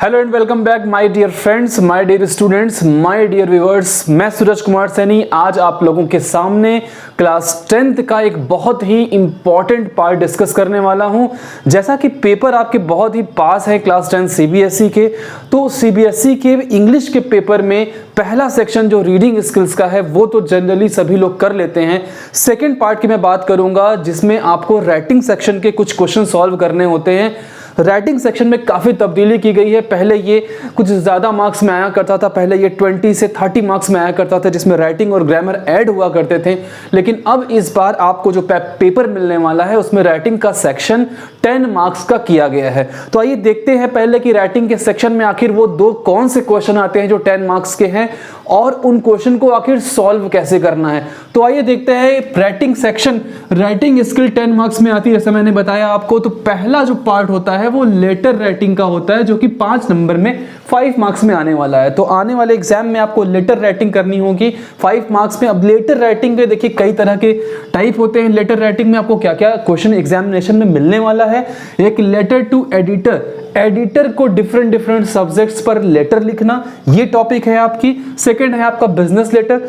Hello and welcome back my dear friends, my dear students, my dear viewers. मैं सूरज कुमार सैनी आज आप लोगों के सामने क्लास 10th का एक बहुत ही इंपॉर्टेंट पार्ट डिस्कस करने वाला हूं। जैसा कि पेपर आपके बहुत ही पास है क्लास 10 सीबीएसई के, तो सीबीएसई के इंग्लिश के पेपर में पहला सेक्शन जो रीडिंग स्किल्स का है वो तो जनरली सभी लोग कर लेते हैं। सेकेंड पार्ट की मैं बात करूंगा जिसमें आपको राइटिंग सेक्शन के कुछ क्वेश्चन सॉल्व करने होते हैं। राइटिंग सेक्शन में काफ़ी तब्दीली की गई है। पहले ये कुछ ज़्यादा मार्क्स में आया करता था, पहले ये 20 से 30 मार्क्स में आया करता था जिसमें राइटिंग और ग्रामर ऐड हुआ करते थे। लेकिन अब इस बार आपको जो पेपर मिलने वाला है उसमें राइटिंग का सेक्शन 10 मार्क्स का किया गया है। तो आइए देखते हैं पहले कि राइटिंग के सेक्शन में आखिर वो दो कौन से क्वेश्चन आते हैं जो 10 मार्क्स के हैं और उन क्वेश्चन को आखिर सॉल्व कैसे करना है। तो आइए देखते हैं writing section. Writing skill 10 marks में आती है जैसे मैंने बताया आपको। तो पहला जो पार्ट होता है वो लेटर राइटिंग का होता है जो कि 5 नंबर में 5 मार्क्स में आने वाला है। तो आने वाले एग्जाम में आपको लेटर राइटिंग करनी होगी 5 मार्क्स में। अब लेटर राइटिंग के देखिए कई तरह के टाइप होते हैं। लेटर राइटिंग में आपको क्या क्या क्वेश्चन एग्जामिनेशन में मिलने वाला है। एक लेटर टू एडिटर, एडिटर को डिफरेंट सब्जेक्ट्स पर लेटर लिखना, ये टॉपिक है आपकी। सेकंड है आपका बिजनेस लेटर,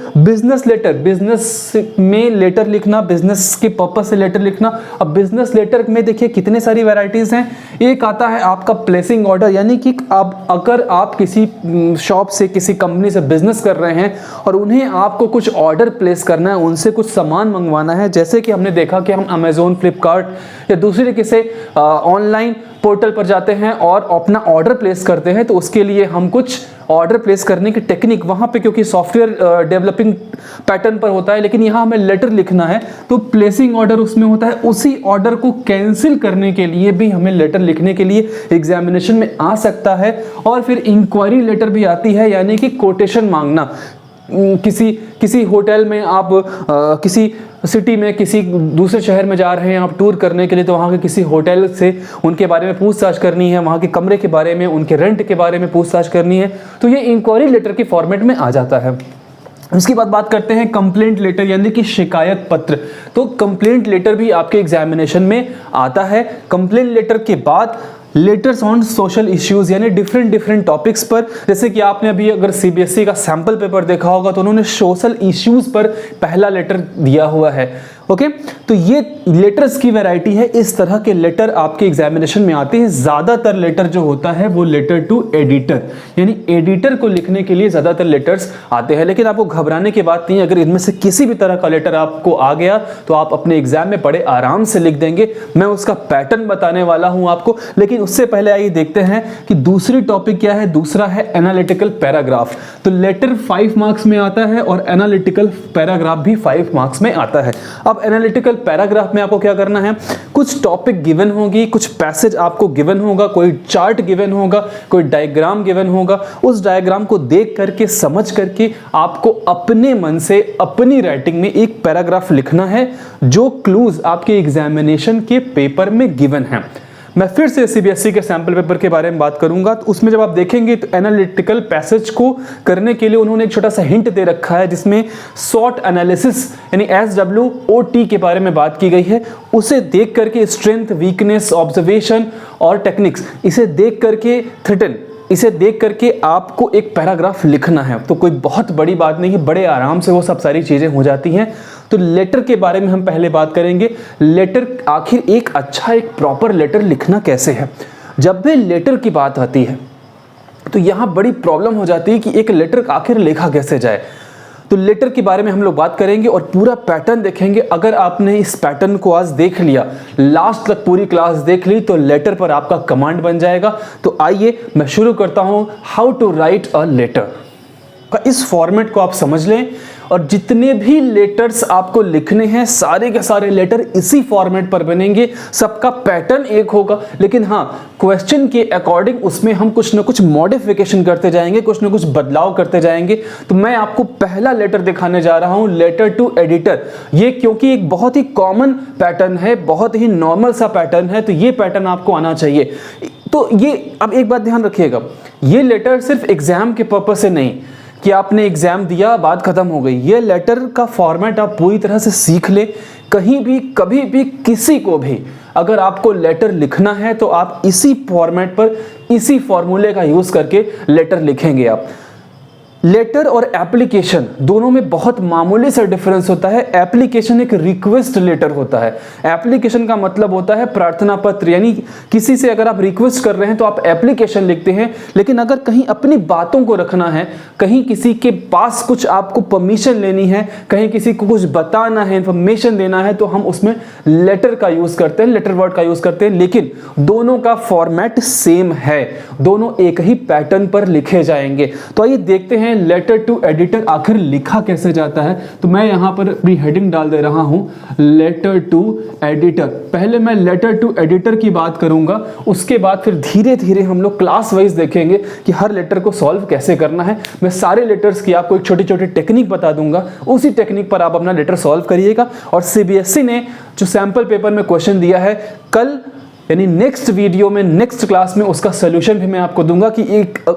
बिजनेस में लेटर लिखना, बिजनेस के पर्पस से लेटर लिखना। अब बिजनेस लेटर में देखिए कितने सारी वैरायटीज हैं। एक आता है आपका प्लेसिंग ऑर्डर, यानी कि अब अगर आप किसी शॉप से किसी कंपनी से बिजनेस कर रहे हैं और उन्हें आपको कुछ ऑर्डर प्लेस करना है, उनसे कुछ सामान मंगवाना है, जैसे कि हमने देखा कि हम अमेजोन, फ्लिपकार्ट या दूसरे किसी ऑनलाइन पोर्टल पर जाते हैं और अपना ऑर्डर प्लेस करते हैं, तो उसके लिए हम कुछ ऑर्डर प्लेस करने की टेक्निक वहां पे, क्योंकि सॉफ्टवेयर डेवलपिंग पैटर्न पर होता है लेकिन यहां हमें लेटर लिखना है, तो प्लेसिंग ऑर्डर उसमें होता है। उसी ऑर्डर को कैंसिल करने के लिए भी हमें लेटर लिखने के लिए एग्जामिनेशन में आ सकता है। और फिर इंक्वायरी लेटर भी आती है, यानी कि कोटेशन मांगना। किसी होटल में आप किसी सिटी में किसी दूसरे शहर में जा रहे हैं आप टूर करने के लिए, तो वहाँ के किसी होटल से उनके बारे में पूछताछ करनी है, वहाँ के कमरे के बारे में, उनके रेंट के बारे में पूछताछ करनी है, तो ये इंक्वायरी लेटर के फॉर्मेट में आ जाता है। उसके बाद बात करते हैं कंप्लेंट लेटर, यानी कि शिकायत पत्र। तो कंप्लेंट लेटर भी आपके एग्जामिनेशन में आता है। कंप्लेंट लेटर के बाद लेटर्स ऑन सोशल इश्यूज, यानी डिफरेंट टॉपिक्स पर। जैसे कि आपने अभी अगर सीबीएसई का सैंपल पेपर देखा होगा तो उन्होंने सोशल इश्यूज पर पहला लेटर दिया हुआ है। ओके, तो ये लेटर्स की वैरायटी है। इस तरह के लेटर आपके एग्जामिनेशन में आते हैं। ज्यादातर लेटर जो होता है वो लेटर टू एडिटर, यानी एडिटर को लिखने के लिए ज्यादातर लेटर्स आते हैं। लेकिन आपको घबराने की बात नहीं है, अगर इनमें से किसी भी तरह का लेटर आपको आ गया तो आप अपने एग्जाम में बड़े आराम से लिख देंगे। मैं उसका पैटर्न बताने वाला हूं आपको, लेकिन उससे पहले आइए देखते हैं कि दूसरी टॉपिक क्या है। दूसरा है एनालिटिकल पैराग्राफ। तो लेटर 5 मार्क्स में आता है और एनालिटिकल पैराग्राफ भी 5 मार्क्स में आता है। अब एनालिटिकल पैराग्राफ में आपको क्या करना है, कुछ टॉपिक गिवन होगी, कुछ पैसेज आपको गिवन होगा, कोई चार्ट गिवन होगा, कोई डायग्राम गिवन होगा। उस डायग्राम को देख करके, समझ करके आपको अपने मन से अपनी राइटिंग में एक पैराग्राफ लिखना है जो क्लूज आपके एग्जामिनेशन के पेपर में गिवन है। मैं फिर से सीबीएसई के सैंपल पेपर के बारे में बात करूंगा, तो उसमें जब आप देखेंगे तो एनालिटिकल पैसेज को करने के लिए उन्होंने एक छोटा सा हिंट दे रखा है जिसमें शॉर्ट एनालिसिस यानी SWOT के बारे में बात की गई है। उसे देख करके स्ट्रेंथ, वीकनेस, ऑब्जर्वेशन और टेक्निक्स, इसे देख करके थ्रेटन, इसे देख करके आपको एक पैराग्राफ लिखना है। तो कोई बहुत बड़ी बात नहीं है, बड़े आराम से वो सब सारी चीजें हो जाती हैं। तो लेटर के बारे में हम पहले बात करेंगे। लेटर आखिर एक अच्छा, एक प्रॉपर लेटर लिखना कैसे है। जब भी लेटर की बात आती है तो यहां बड़ी प्रॉब्लम हो जाती है कि एक लेटर आखिर लिखा कैसे जाए। तो लेटर के बारे में हम लोग बात करेंगे और पूरा पैटर्न देखेंगे। अगर आपने इस पैटर्न को आज देख लिया, लास्ट तक पूरी क्लास देख ली, तो लेटर पर आपका कमांड बन जाएगा। तो आइए मैं शुरू करता हूं, how to write a letter. इस फॉर्मेट को आप समझ लें और जितने भी लेटर्स आपको लिखने हैं सारे के सारे लेटर इसी फॉर्मेट पर बनेंगे। सबका पैटर्न एक होगा, लेकिन हाँ, क्वेश्चन के अकॉर्डिंग उसमें हम कुछ ना कुछ मॉडिफिकेशन करते जाएंगे, कुछ ना कुछ बदलाव करते जाएंगे। तो मैं आपको पहला लेटर दिखाने जा रहा हूं, लेटर टू एडिटर। ये क्योंकि एक बहुत ही कॉमन पैटर्न है, बहुत ही नॉर्मल सा पैटर्न है, तो ये पैटर्न आपको आना चाहिए। तो ये अब एक बात ध्यान रखिएगा, ये लेटर सिर्फ एग्जाम के पर्पज से नहीं कि आपने एग्जाम दिया, बात खत्म हो गई। ये लेटर का फॉर्मेट आप पूरी तरह से सीख ले। कहीं भी, कभी भी, किसी को भी अगर आपको लेटर लिखना है तो आप इसी फॉर्मेट पर इसी फॉर्मूले का यूज करके लेटर लिखेंगे आप। लेटर और एप्लीकेशन दोनों में बहुत मामूली सा डिफरेंस होता है। एप्लीकेशन एक रिक्वेस्ट लेटर होता है। एप्लीकेशन का मतलब होता है प्रार्थना पत्र, यानी किसी से अगर आप रिक्वेस्ट कर रहे हैं तो आप एप्लीकेशन लिखते हैं। लेकिन अगर कहीं अपनी बातों को रखना है, कहीं किसी के पास कुछ आपको परमिशन लेनी है, कहीं किसी को कुछ बताना है, इंफॉर्मेशन देना है, तो हम उसमें लेटर का यूज करते हैं, लेटर वर्ड का यूज करते हैं। लेकिन दोनों का फॉर्मेट सेम है, दोनों एक ही पैटर्न पर लिखे जाएंगे। तो आइए देखते हैं लेटर टू एडिटर आखिर लिखा कैसे जाता है। तो मैं यहां पर भी हेडिंग डाल दे रहा हूं, लेटर टू एडिटर। पहले मैं लेटर टू एडिटर की बात करूंगा, उसके बाद फिर धीरे धीरे हम लोग क्लास वाइज देखेंगे कि हर लेटर को सॉल्व कैसे करना है। मैं सारे लेटर्स की आपको एक छोटी छोटी टेक्निक बता दूंगा, उसी टेक्निक पर आप अपना लेटर सॉल्व करिएगा। और सीबीएसई ने जो सैंपल पेपर में क्वेश्चन दिया है, कल यानी नेक्स्ट वीडियो में, नेक्स्ट क्लास में उसका सोल्यूशन भी मैं आपको दूंगा कि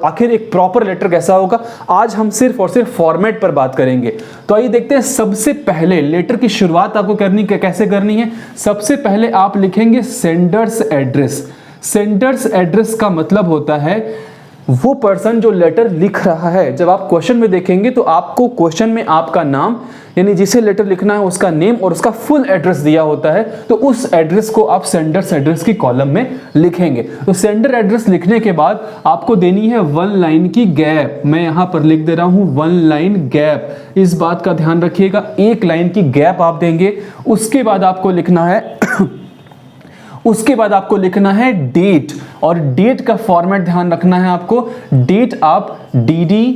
आखिर एक प्रॉपर लेटर कैसा होगा। आज हम सिर्फ और सिर्फ फॉर्मेट पर बात करेंगे। तो आइए देखते हैं, सबसे पहले लेटर की शुरुआत आपको कैसे करनी है। सबसे पहले आप लिखेंगे सेंडर्स एड्रेस। सेंडर्स एड्रेस का मतलब होता है वो पर्सन जो लेटर लिख रहा है। जब आप क्वेश्चन में देखेंगे तो आपको क्वेश्चन में आपका नाम, यानी जिसे लेटर लिखना है उसका नेम और उसका फुल एड्रेस दिया होता है, तो उस एड्रेस को आप सेंडर्स एड्रेस की कॉलम में लिखेंगे। तो सेंडर एड्रेस लिखने के बाद आपको देनी है 1 लाइन की गैप। मैं यहां पर लिख दे रहा हूं 1 लाइन गैप। इस बात का ध्यान रखिएगा, 1 लाइन की गैप आप देंगे। उसके बाद आपको लिखना है उसके बाद आपको लिखना है डेट, और डेट का फॉर्मेट ध्यान रखना है आपको। डेट आप DD,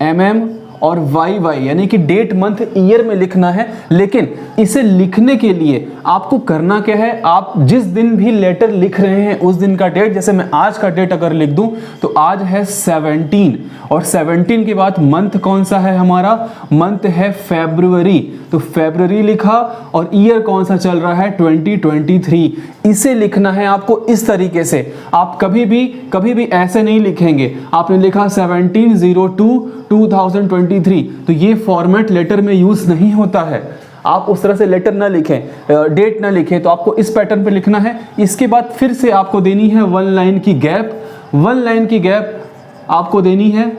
MM और YY यानी कि डेट मंथ ईयर में लिखना है। लेकिन इसे लिखने के लिए आपको करना क्या है, आप जिस दिन भी लेटर लिख रहे हैं उस दिन का डेट, जैसे मैं आज का डेट अगर लिख दूं तो आज है 17, और 17 के बाद मंथ कौन सा है हमारा, मंथ है फरवरी, तो फरवरी लिखा, और ईयर कौन सा चल रहा है 2023। इसे लिखना है आपको इस तरीके से। आप कभी भी ऐसे नहीं लिखेंगे। आपने लिखा 17/02/2023, तो ये फॉर्मेट लेटर में यूज नहीं होता है। आप उस तरह से लेटर ना लिखें, डेट ना लिखें, तो आपको इस पैटर्न पे लिखना है। इसके बाद फिर से आपको देनी है 1 लाइन की गैप। 1 लाइन की गैप आपको देनी है।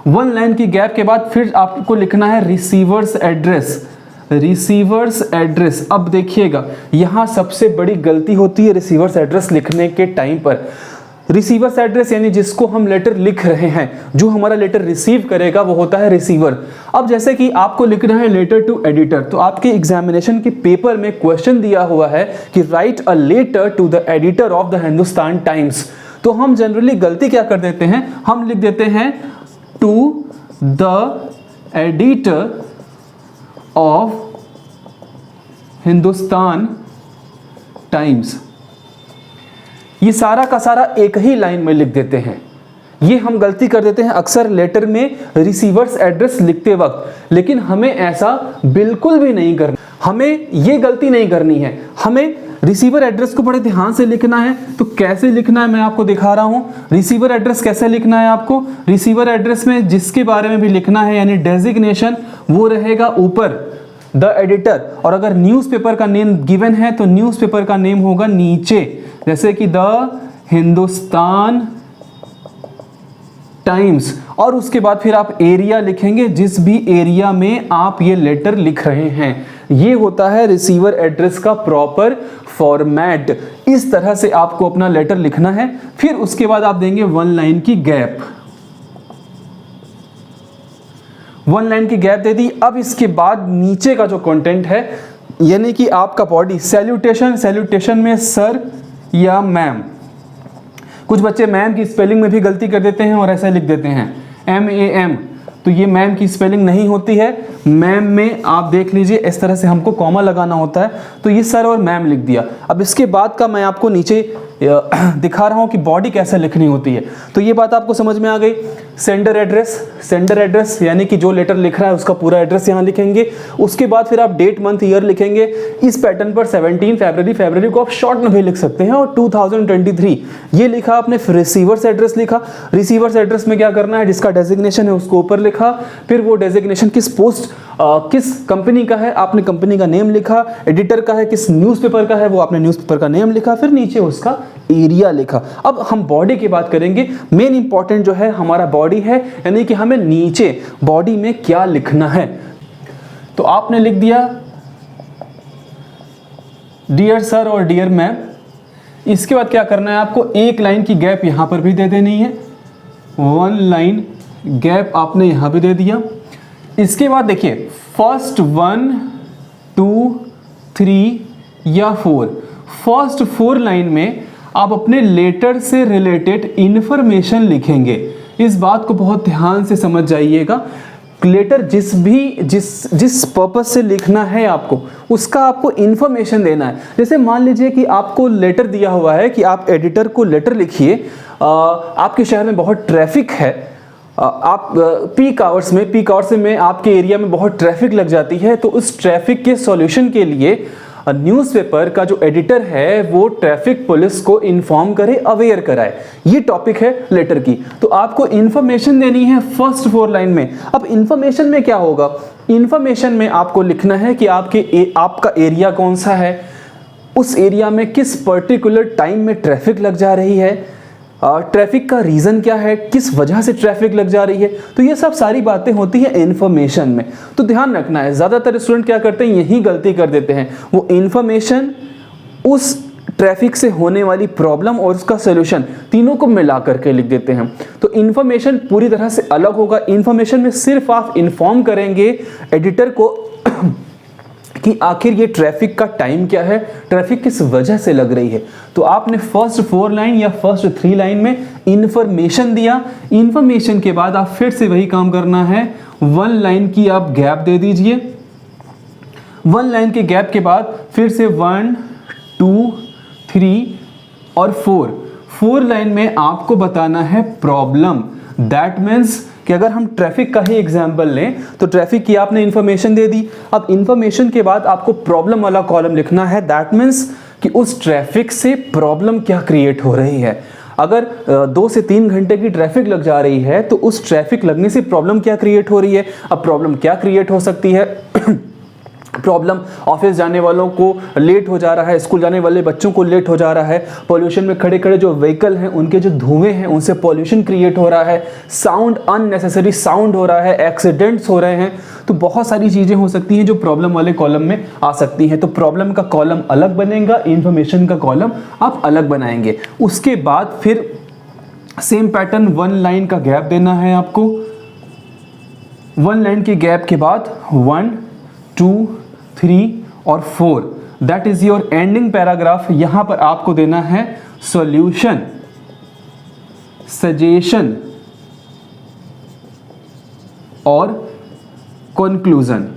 1 लाइन की गैप के बाद फिर आपको लिखना है रिसीवर्स एड्रेस। रिसीवर्स एड्रेस, अब देखिएगा यहां सबसे बड़ी गलती होती है रिसीवर्स एड्रेस लिखने के टाइम पर। रिसीवर्स एड्रेस यानी जिसको हम लेटर लिख रहे हैं, जो हमारा लेटर रिसीव करेगा वो होता है रिसीवर। अब जैसे कि आपको लिखना है लेटर टू एडिटर, तो आपके एग्जामिनेशन के पेपर में क्वेश्चन दिया हुआ है कि write a letter to the editor of the Hindustan Times. तो हम जनरली गलती क्या कर देते हैं, हम लिख देते हैं to the editor of Hindustan Times. ये सारा का सारा एक ही लाइन में लिख देते हैं। ये हम गलती कर देते हैं अक्सर लेटर में रिसीवर्स एड्रेस लिखते वक्त, लेकिन हमें ऐसा बिल्कुल भी नहीं करना। हमें ये गलती नहीं करनी है। हमें रिसीवर एड्रेस को बड़े ध्यान से लिखना है। तो कैसे लिखना है मैं आपको दिखा रहा हूं। रिसीवर एड्रेस कैसे लिखना है आपको, रिसीवर एड्रेस में जिसके बारे में भी लिखना है यानी डेजिग्नेशन, वो रहेगा ऊपर द एडिटर, और अगर न्यूज़पेपर का नेम गिवन है तो न्यूज़पेपर का नेम होगा नीचे, जैसे कि द हिंदुस्तान टाइम्स। और उसके बाद फिर आप एरिया लिखेंगे, जिस भी एरिया में आप ये लेटर लिख रहे हैं। ये होता है रिसीवर एड्रेस का प्रॉपर फॉर्मेट। इस तरह से आपको अपना लेटर लिखना है। फिर उसके बाद आप देंगे 1 लाइन की गैप। 1 लाइन की गैप दे दी। अब इसके बाद नीचे का जो कंटेंट है, यानी कि आपका बॉडी सैल्यूटेशन, सैल्यूटेशन में सर या मैम। कुछ बच्चे मैम की स्पेलिंग में भी गलती कर देते हैं और ऐसा लिख देते हैं MAM, तो ये मैम की स्पेलिंग नहीं होती है। मैम में आप देख लीजिए इस तरह से हमको कॉमा लगाना होता है, तो ये सर और मैम लिख दिया। अब इसके बाद का मैं आपको नीचे दिखा रहा हूं कि बॉडी कैसे लिखनी होती है। तो ये बात आपको समझ में आ गई। सेंडर एड्रेस यानी कि जो लेटर लिख रहा है उसका पूरा एड्रेस यहाँ लिखेंगे। उसके बाद फिर आप डेट मंथ ईयर लिखेंगे। इस पैटर्न पर 17 फरवरी को आप शॉर्ट में भी लिख सकते हैं। और 2023 ये लिखा आपने, फिर रिसीवर्स एड्रेस लिखा। रिसीवर्स एड्रेस में क्या करना है, जिसका डेजिग्नेशन है उसको ऊपर लिखा। फिर वो डेजिग्नेशन किस पोस्ट किस कंपनी का है, आपने कंपनी का नेम लिखा। एडिटर का है, किस न्यूज़पेपर का है, वो आपने न्यूज़पेपर का नेम लिखा। फिर नीचे उसका एरिया लिखा। अब हम बॉडी की बात करेंगे। मेन इंपॉर्टेंट जो है हमारा बॉडी है, यानी कि हमें नीचे बॉडी में क्या लिखना है। तो आपने लिख दिया डियर सर और डियर मैम। इसके बाद क्या करना है, आपको एक लाइन की गैप यहां पर भी दे देनी है। 1 लाइन गैप आपने यहां भी दे दिया। इसके बाद देखिए फर्स्ट 1 2 3 या 4, फर्स्ट 4 लाइन में आप अपने लेटर से रिलेटेड इंफॉर्मेशन लिखेंगे। इस बात को बहुत ध्यान से समझ जाइएगा। लेटर जिस पर्पस से लिखना है आपको, उसका आपको इंफॉर्मेशन देना है। जैसे मान लीजिए कि आपको लेटर दिया हुआ है कि आप एडिटर को लेटर लिखिए, आपके शहर में बहुत ट्रैफिक है, आप पीक आवर्स में आपके एरिया में बहुत ट्रैफिक लग जाती है, तो उस ट्रैफिक के सॉल्यूशन के लिए न्यूज़पेपर का जो एडिटर है वो ट्रैफिक पुलिस को इन्फॉर्म करे, अवेयर कराए। ये टॉपिक है लेटर की। तो आपको इन्फॉर्मेशन देनी है फर्स्ट 4 लाइन में। अब इन्फॉर्मेशन में क्या होगा, इन्फॉर्मेशन में आपको लिखना है कि आपका एरिया कौन सा है, उस एरिया में किस पर्टिकुलर टाइम में ट्रैफिक लग जा रही है, ट्रैफिक का रीज़न क्या है, किस वजह से ट्रैफिक लग जा रही है। तो ये सब सारी बातें होती हैं इन्फॉर्मेशन में। तो ध्यान रखना है, ज़्यादातर स्टूडेंट क्या करते हैं, यही गलती कर देते हैं। वो इन्फॉर्मेशन, उस ट्रैफिक से होने वाली प्रॉब्लम और उसका सोल्यूशन तीनों को मिला करके लिख देते हैं। तो इन्फॉर्मेशन पूरी तरह से अलग होगा। इन्फॉर्मेशन में सिर्फ आप इन्फॉर्म करेंगे एडिटर को कि आखिर ये ट्रैफिक का टाइम क्या है, ट्रैफिक किस वजह से लग रही है। तो आपने फर्स्ट 4 लाइन या फर्स्ट 3 लाइन में इंफॉर्मेशन दिया। इंफॉर्मेशन के बाद आप फिर से वही काम करना है, 1 लाइन की आप गैप दे दीजिए। 1 लाइन के गैप के बाद फिर से 1 2 3 और 4 लाइन में आपको बताना है प्रॉब्लम। दैट मीन्स कि अगर हम ट्रैफिक का ही एग्जाम्पल लें तो ट्रैफिक की आपने इंफॉर्मेशन दे दी। अब इंफॉर्मेशन के बाद आपको प्रॉब्लम वाला कॉलम लिखना है। दैट मीन्स कि उस ट्रैफिक से प्रॉब्लम क्या क्रिएट हो रही है। अगर 2 से 3 घंटे की ट्रैफिक लग जा रही है तो उस ट्रैफिक लगने से प्रॉब्लम क्या क्रिएट हो रही है। अब प्रॉब्लम क्या क्रिएट हो सकती है, प्रॉब्लम ऑफिस जाने वालों को लेट हो जा रहा है, स्कूल जाने वाले बच्चों को लेट हो जा रहा है, पॉल्यूशन में खड़े खड़े जो व्हीकल हैं उनके जो धुएं हैं उनसे पॉल्यूशन क्रिएट हो रहा है, साउंड अननेसेसरी साउंड हो रहा है, एक्सीडेंट्स हो रहे हैं। तो बहुत सारी चीज़ें हो सकती हैं जो प्रॉब्लम वाले कॉलम में आ सकती हैं। तो प्रॉब्लम का कॉलम अलग बनेगा, इंफॉर्मेशन का कॉलम आप अलग बनाएंगे। उसके बाद फिर सेम पैटर्न, 1 लाइन का गैप देना है आपको। 1 लाइन के गैप के बाद 1 2 3 और 4, that is your ending paragraph. यहां पर आपको देना है सॉल्यूशन, सजेशन और कंक्लूजन।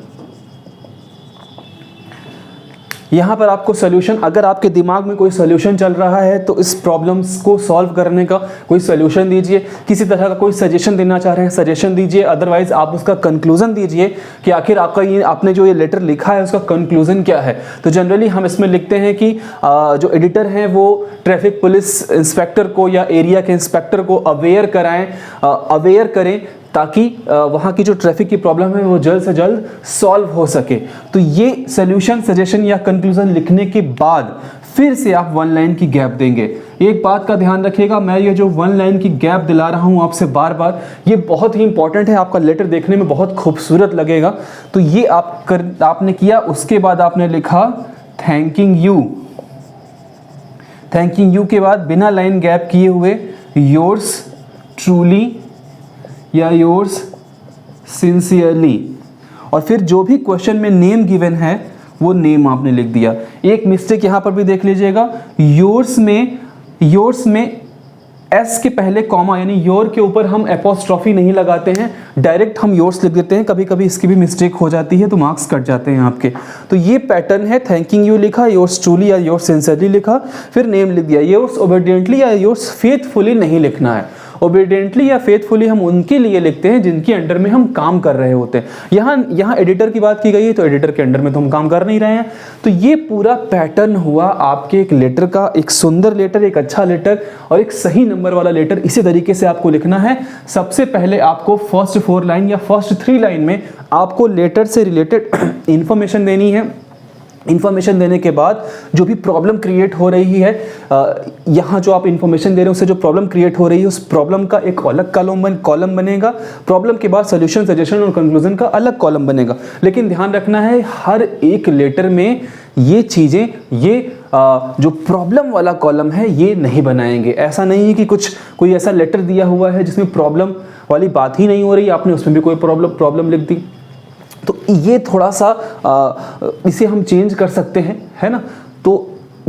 यहां पर आपको सॉल्यूशन, अगर आपके दिमाग में कोई सॉल्यूशन चल रहा है तो इस प्रॉब्लम्स को सॉल्व करने का कोई सॉल्यूशन दीजिए। किसी तरह का कोई सजेशन देना चाह रहे हैं, सजेशन दीजिए। अदरवाइज आप उसका कंक्लूजन दीजिए कि आखिर आपने जो ये लेटर लिखा है उसका कंक्लूजन क्या है। तो जनरली हम इसमें लिखते हैं कि जो एडिटर हैं वो ट्रैफिक पुलिस इंस्पेक्टर को या एरिया के इंस्पेक्टर को अवेयर करें ताकि वहाँ की जो ट्रैफिक की प्रॉब्लम है वो जल्द से जल्द सॉल्व हो सके। तो ये सॉल्यूशन, सजेशन या कंक्लूजन लिखने के बाद फिर से आप 1 लाइन की गैप देंगे। एक बात का ध्यान रखिएगा, मैं ये जो 1 लाइन की गैप दिला रहा हूँ आपसे बार बार, ये बहुत ही इंपॉर्टेंट है। आपका लेटर देखने में बहुत खूबसूरत लगेगा। तो ये आपने किया। उसके बाद आपने लिखा थैंकिंग यू। थैंकिंग यू के बाद बिना लाइन गैप किए हुए योर्स ट्रूली या योर्स सिंसियरली, और फिर जो भी क्वेश्चन में नेम गिवन है वो नेम आपने लिख दिया। एक मिस्टेक यहाँ पर भी देख लीजिएगा, योर्स में एस के पहले कॉमा यानी योर के ऊपर हम एपोस्ट्रॉफी नहीं लगाते हैं, डायरेक्ट हम योर्स लिख देते हैं। कभी कभी इसकी भी मिस्टेक हो जाती है तो मार्क्स कट जाते हैं आपके। तो ये पैटर्न है, थैंकिंग यू लिखा, योर्स ट्रूली या योर्स सिंसियरली लिखा, फिर नेम लिख दिया। योर्स ओबीडियंटली या योर्स फेथफुली नहीं लिखना है। ओबीडियंटली या फेथफुली हम उनके लिए लिखते हैं जिनके अंडर में हम काम कर रहे होते हैं। यहाँ एडिटर की बात की गई है, तो एडिटर के अंडर में तो हम काम कर नहीं रहे हैं। तो ये पूरा पैटर्न हुआ आपके एक लेटर का, एक सुंदर लेटर, एक अच्छा लेटर और एक सही नंबर वाला लेटर। इसी तरीके से आपको लिखना है। सबसे पहले आपको फर्स्ट 4 लाइन या फर्स्ट 3 लाइन में आपको लेटर से रिलेटेड इंफॉर्मेशन देनी है। इंफॉर्मेशन देने के बाद जो भी प्रॉब्लम क्रिएट हो रही है, यहाँ जो आप इंफॉर्मेशन दे रहे हैं उससे जो प्रॉब्लम क्रिएट हो रही है, उस प्रॉब्लम का एक अलग कॉलम बनेगा। प्रॉब्लम के बाद सोल्यूशन, सजेशन और कंक्लूजन का अलग कॉलम बनेगा। लेकिन ध्यान रखना है, हर एक लेटर में ये चीज़ें, ये जो प्रॉब्लम वाला कॉलम है ये नहीं बनाएंगे। ऐसा नहीं है कि कोई ऐसा लेटर दिया हुआ है जिसमें प्रॉब्लम वाली बात ही नहीं हो रही, आपने उसमें भी कोई प्रॉब्लम लिख दी। तो ये थोड़ा सा इसे हम चेंज कर सकते हैं, है ना। तो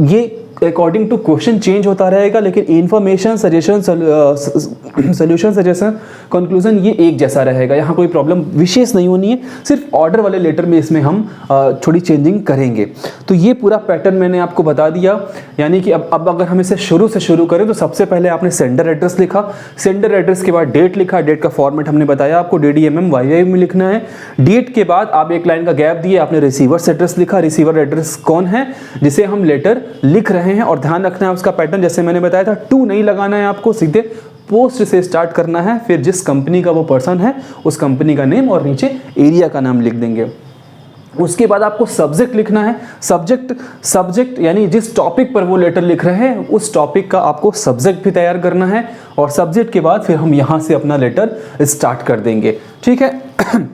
ये अकॉर्डिंग टू क्वेश्चन चेंज होता रहेगा, लेकिन information, suggestion, solution, suggestion, conclusion ये एक जैसा रहेगा। यहाँ कोई प्रॉब्लम विशेष नहीं होनी है, सिर्फ ऑर्डर वाले लेटर में इसमें हम थोड़ी चेंजिंग करेंगे। तो ये पूरा पैटर्न मैंने आपको बता दिया। यानी कि अब अगर हम इसे शुरू से शुरू करें तो सबसे पहले आपने सेंडर एड्रेस लिखा, सेंडर एड्रेस के बाद डेट लिखा, डेट का फॉर्मेट हमने बताया आपको DDMM YY में लिखना है। डेट के बाद आप एक लाइन का गैप दिए, आपने रिसीवर्स एड्रेस लिखा। रिसीवर एड्रेस कौन है जिसे हम लेटर लिख रहे हैं, और ध्यान रखना है उसका पैटर्न जैसे मैंने बताया था, टू नहीं लगाना है आपको, सीधे पोस्ट से स्टार्ट करना है। फिर जिस कंपनी का वो पर्सन है उस कंपनी का नेम और नीचे एरिया का नाम लिख देंगे। उसके बाद आपको सब्जेक्ट लिखना है। सब्जेक्ट यानी जिस टॉपिक पर वो लेटर लिख रहे हैं उस टॉपिक का आपको सब्जेक्ट भी तैयार करना है, और सब्जेक्ट के बाद फिर हम यहाँ से अपना लेटर स्टार्ट कर देंगे। ठीक है।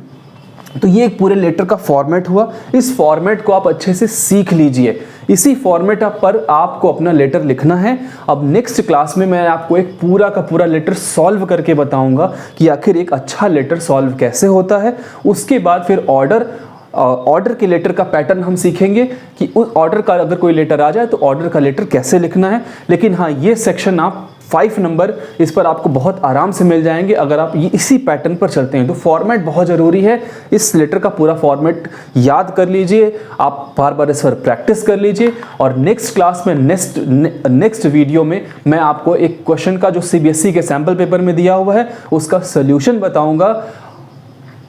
तो ये एक पूरे लेटर का फॉर्मेट हुआ। इस फॉर्मेट को आप अच्छे से सीख लीजिए। इसी फॉर्मेट पर आपको अपना लेटर लिखना है। अब नेक्स्ट क्लास में मैं आपको एक पूरा का पूरा लेटर सॉल्व करके बताऊंगा कि आखिर एक अच्छा लेटर सॉल्व कैसे होता है। उसके बाद फिर ऑर्डर के लेटर का पैटर्न हम सीखेंगे कि उस ऑर्डर का अगर कोई लेटर आ जाए तो ऑर्डर का लेटर कैसे लिखना है। लेकिन हाँ, ये सेक्शन आप 5 नंबर इस पर आपको बहुत आराम से मिल जाएंगे अगर आप ये इसी पैटर्न पर चलते हैं। तो फॉर्मेट बहुत ज़रूरी है। इस लेटर का पूरा फॉर्मेट याद कर लीजिए, आप बार बार इस पर प्रैक्टिस कर लीजिए, और नेक्स्ट क्लास में नेक्स्ट वीडियो में मैं आपको एक क्वेश्चन का जो CBSE के सैम्पल पेपर में दिया हुआ है उसका सोल्यूशन बताऊंगा।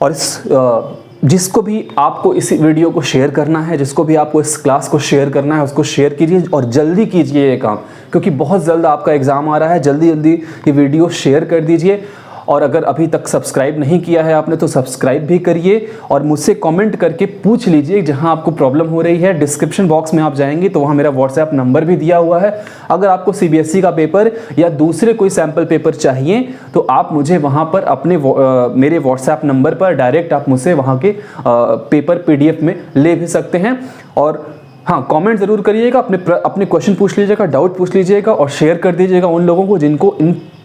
और जिसको भी आपको इस वीडियो को शेयर करना है, जिसको भी आपको इस क्लास को शेयर करना है, उसको शेयर कीजिए और जल्दी कीजिए ये काम, क्योंकि बहुत जल्द आपका एग्ज़ाम आ रहा है। जल्दी ये वीडियो शेयर कर दीजिए। और अगर अभी तक सब्सक्राइब नहीं किया है आपने तो सब्सक्राइब भी करिए, और मुझसे कमेंट करके पूछ लीजिए जहां आपको प्रॉब्लम हो रही है। डिस्क्रिप्शन बॉक्स में आप जाएंगे तो वहां मेरा व्हाट्सएप नंबर भी दिया हुआ है। अगर आपको CBSE का पेपर या दूसरे कोई सैम्पल पेपर चाहिए तो आप मुझे वहां पर मेरे व्हाट्सएप नंबर पर डायरेक्ट आप मुझसे वहां के पेपर PDF में ले भी सकते हैं। और हाँ, कमेंट ज़रूर करिएगा, अपने क्वेश्चन पूछ लीजिएगा, डाउट पूछ लीजिएगा, और शेयर कर दीजिएगा उन लोगों को जिनको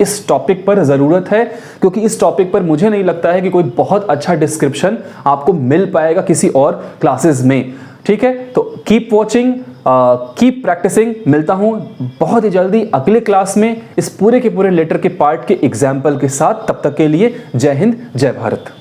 इस टॉपिक पर ज़रूरत है, क्योंकि इस टॉपिक पर मुझे नहीं लगता है कि कोई बहुत अच्छा डिस्क्रिप्शन आपको मिल पाएगा किसी और क्लासेस में। ठीक है, तो कीप वॉचिंग, कीप प्रैक्टिसिंग। मिलता हूँ बहुत ही जल्दी अगले क्लास में इस पूरे के पूरे लेटर के पार्ट के एग्जाम्पल के साथ। तब तक के लिए जय हिंद, जय भारत।